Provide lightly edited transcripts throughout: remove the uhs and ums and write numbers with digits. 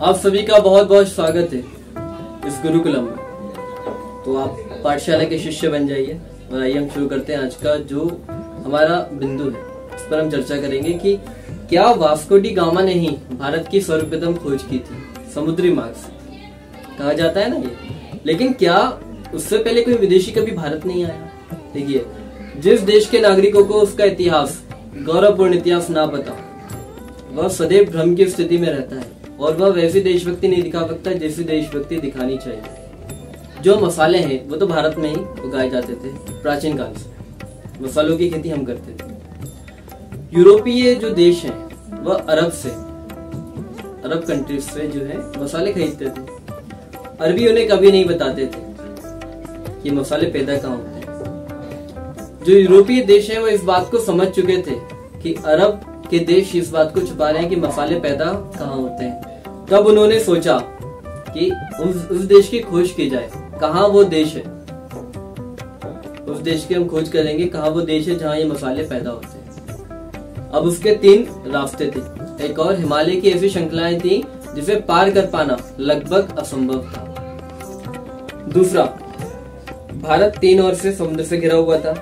आप सभी का बहुत बहुत स्वागत है इस गुरुकुलम में। तो आप पाठशाला के शिष्य बन जाइए और आइए हम शुरू करते हैं आज का जो हमारा बिंदु है। इस पर हम चर्चा करेंगे कि क्या वास्को डी गामा ने ही भारत की सर्वप्रथम खोज की थी समुद्री मार्ग से, कहा जाता है ना ये। लेकिन क्या उससे पहले कोई विदेशी कभी भारत नहीं आया? देखिए, जिस देश के नागरिकों को उसका इतिहास, गौरवपूर्ण इतिहास ना पता, वह सदैव भ्रम की स्थिति में रहता है और वह वैसी देशभक्ति नहीं दिखा सकता जैसी देशभक्ति दिखानी चाहिए। जो मसाले हैं वो तो भारत में ही उगाए जाते थे प्राचीन काल से। मसालों की खेती हम करते थे। यूरोपीय जो देश हैं वह अरब कंट्रीज से जो है मसाले खरीदते थे। अरबी उन्हें कभी नहीं बताते थे कि मसाले पैदा कहाँ होते हैं। जो यूरोपीय देश हैं वो इस बात को समझ चुके थे कि अरब के देश इस बात को छुपा रहे हैं कि मसाले पैदा कहाँ होते हैं। तब उन्होंने सोचा कि उस देश की खोज की जाए, कहाँ वो देश है। उस देश की हम खोज करेंगे कहाँ वो देश है जहाँ ये मसाले पैदा होते हैं। अब उसके 3 रास्ते थे। एक और हिमालय की ऐसी श्रृंखलाएं थी जिसे पार कर पाना लगभग असंभव था। दूसरा, भारत 3 ओर से समुद्र से घिरा हुआ था।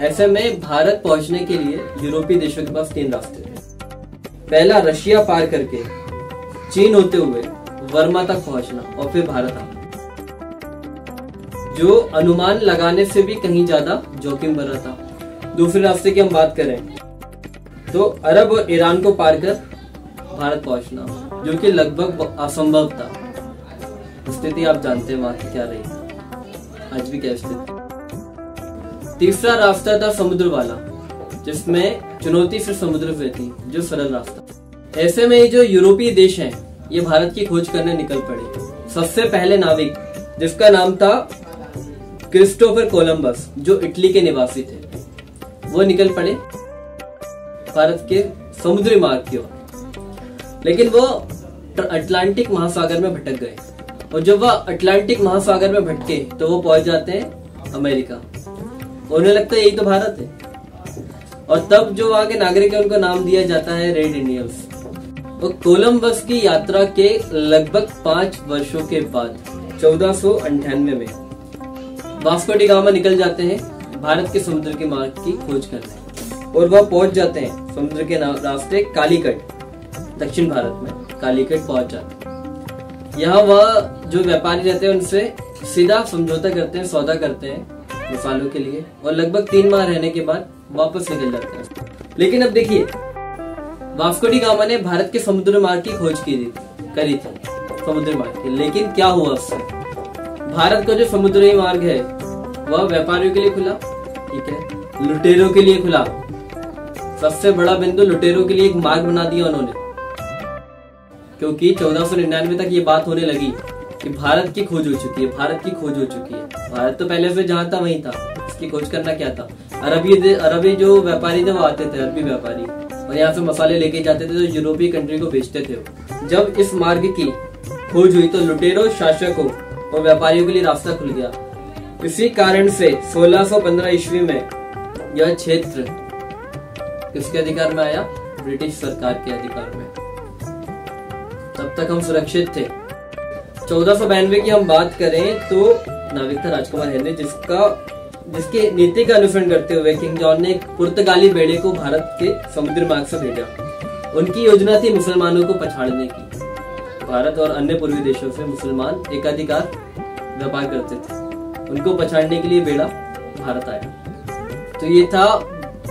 ऐसे में भारत पहुंचने के लिए यूरोपीय देशों के पास 3 रास्ते थे। पहला, रशिया पार करके चीन होते हुए वर्मा तक पहुंचना और फिर भारत आना, जो अनुमान लगाने से भी कहीं ज्यादा जोखिम भरा था। दूसरे रास्ते की हम बात करें तो अरब और ईरान को पार कर भारत पहुंचना, जो कि लगभग असंभव था। स्थिति आप जानते हैं वहां की क्या रही, आज भी क्या स्थिति। तीसरा रास्ता था समुद्र वाला, जिसमें चुनौती सिर्फ समुद्र से थी, जो सरल रास्ता। ऐसे में जो यूरोपीय देश हैं ये भारत की खोज करने निकल पड़े। सबसे पहले नाविक, जिसका नाम था क्रिस्टोफर कोलंबस, जो इटली के निवासी थे, वो निकल पड़े भारत के समुद्री मार्ग की ओर। लेकिन वो अटलांटिक महासागर में भटक गए और जब वह अटलांटिक महासागर में भटके तो वो पहुंच जाते हैं अमेरिका। उन्हें लगता है यही तो भारत है। और तब जो वहां के नागरिक है उनको नाम दिया जाता है रेड इंडियंस। और कोलंबस की यात्रा के लगभग 5 वर्षों के बाद 1498 में वास्को डी गामा निकल जाते हैं भारत के समुद्र के मार्ग की खोज करने, और वह पहुंच जाते हैं समुद्र के रास्ते कालीकट, दक्षिण भारत में कालीकट पहुंच जाते हैं। यहाँ वह जो व्यापारी रहते हैं उनसे सीधा समझौता करते हैं, सौदा करते हैं मसालों के लिए, और लगभग 3 माह रहने के बाद वापस निकल जाते हैं। लेकिन अब देखिए, वास्को डी गामा ने भारत के समुद्र मार्ग की खोज करी थी समुद्री मार्ग की। लेकिन क्या हुआ उससे? भारत का जो समुद्री मार्ग है वह व्यापारियों के लिए खुला, ठीक है, लुटेरों के लिए खुला। सबसे बड़ा बिंदु, लुटेरों के लिए एक मार्ग बना दिया उन्होंने, क्योंकि 1499 तक ये बात होने लगी कि भारत की खोज हो चुकी है, भारत की खोज हो चुकी है। भारत तो पहले से जहां था वहीं था, इसकी खोज करना क्या था। अरबी जो व्यापारी थे वो आते थे, अरबी व्यापारी, और यहाँ से मसाले लेके जाते थे तो यूरोपीय कंट्री को बेचते थे। जब इस मार्ग की खोज हुई तो लुटेरों, शासकों और व्यापारियों के लिए रास्ता खुल गया। इसी कारण से 1615 ईस्वी में यह क्षेत्र किसके अधिकार में आया? ब्रिटिश सरकार के अधिकार में। तब तक हम सुरक्षित थे। 1492 की हम बात करें तो नाविक था राजकुमार हेनरी, जिसके नीति का अनुसरण करते हुए किंग जॉन ने एक पुर्तगाली बेड़े को भारत के समुद्री मार्ग से भेजा। उनकी योजना थी मुसलमानों को पछाड़ने की। भारत और अन्य पूर्वी देशों से मुसलमान एकाधिकार व्यापार करते थे, उनको पछाड़ने के लिए बेड़ा भारत आया। तो ये था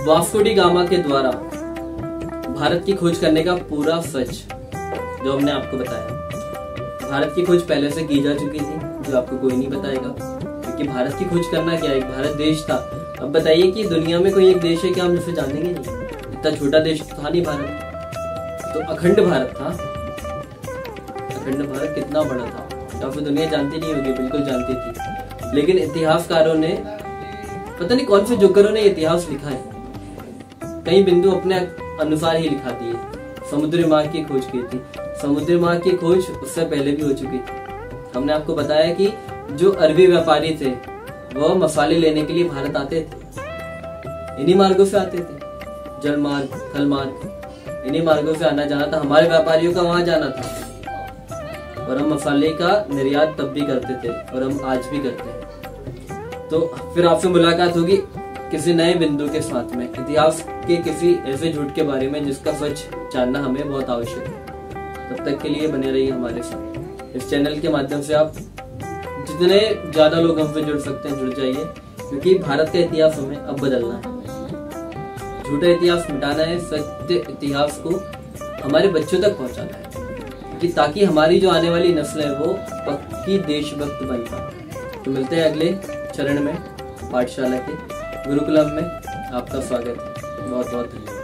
वास्को डी गामा के द्वारा भारत की खोज करने का पूरा सच, जो हमने आपको बताया। भारत की खोज पहले से की जा चुकी थी, जो आपको कोई नहीं बताएगा, क्योंकि भारत की खोज करना क्या है, एक भारत देश था। अब बताइए कि दुनिया में कोई एक देश है क्या हम जिसे जानेंगे नहीं? इतना छोटा देश था नहीं भारत, तो अखंड भारत था। अखंड भारत कितना बड़ा था, या फिर दुनिया जानती नहीं होगी? बिल्कुल जानती थी। लेकिन इतिहासकारों ने, पता नहीं कौन से जोकरों ने इतिहास लिखा है, कई बिंदु अपने अनुसार ही लिखा दिए। समुद्री मार्ग की खोज की थी। समुद्री मार्ग की खोज उससे पहले भी हो चुकी थी। हमने आपको बताया कि जो अरबी व्यापारी थे वह मसाले लेने के लिए भारत आते थे, इन्हीं मार्गों से आते थे, जल मार्ग, थल मार्ग। इन्हीं मार्गों से आना जाना था, हमारे व्यापारियों का वहां जाना था। और हम मसाले का निर्यात तब भी करते थे और हम आज भी करते हैं। तो फिर आपसे मुलाकात होगी किसी नए बिंदु के साथ में, इतिहास के किसी ऐसे झूठ के बारे में जिसका सच जानना हमें बहुत आवश्यक है। तब तक के लिए बने रहिए हमारे साथ। इस चैनल के माध्यम से आप जितने ज्यादा लोग हमसे जुड़ सकते हैं जुड़ जाइए, क्योंकि भारत का इतिहास हमें अब बदलना है। झूठा इतिहास मिटाना है, सत्य इतिहास को हमारे बच्चों तक पहुंचाना है, कि ताकि हमारी जो आने वाली नस्ल है वो पक्की देशभक्त बन पाए। तो मिलते हैं अगले चरण में, पाठशाला के गुरुकुलम में। आपका स्वागत है, बहुत बहुत धन्यवाद।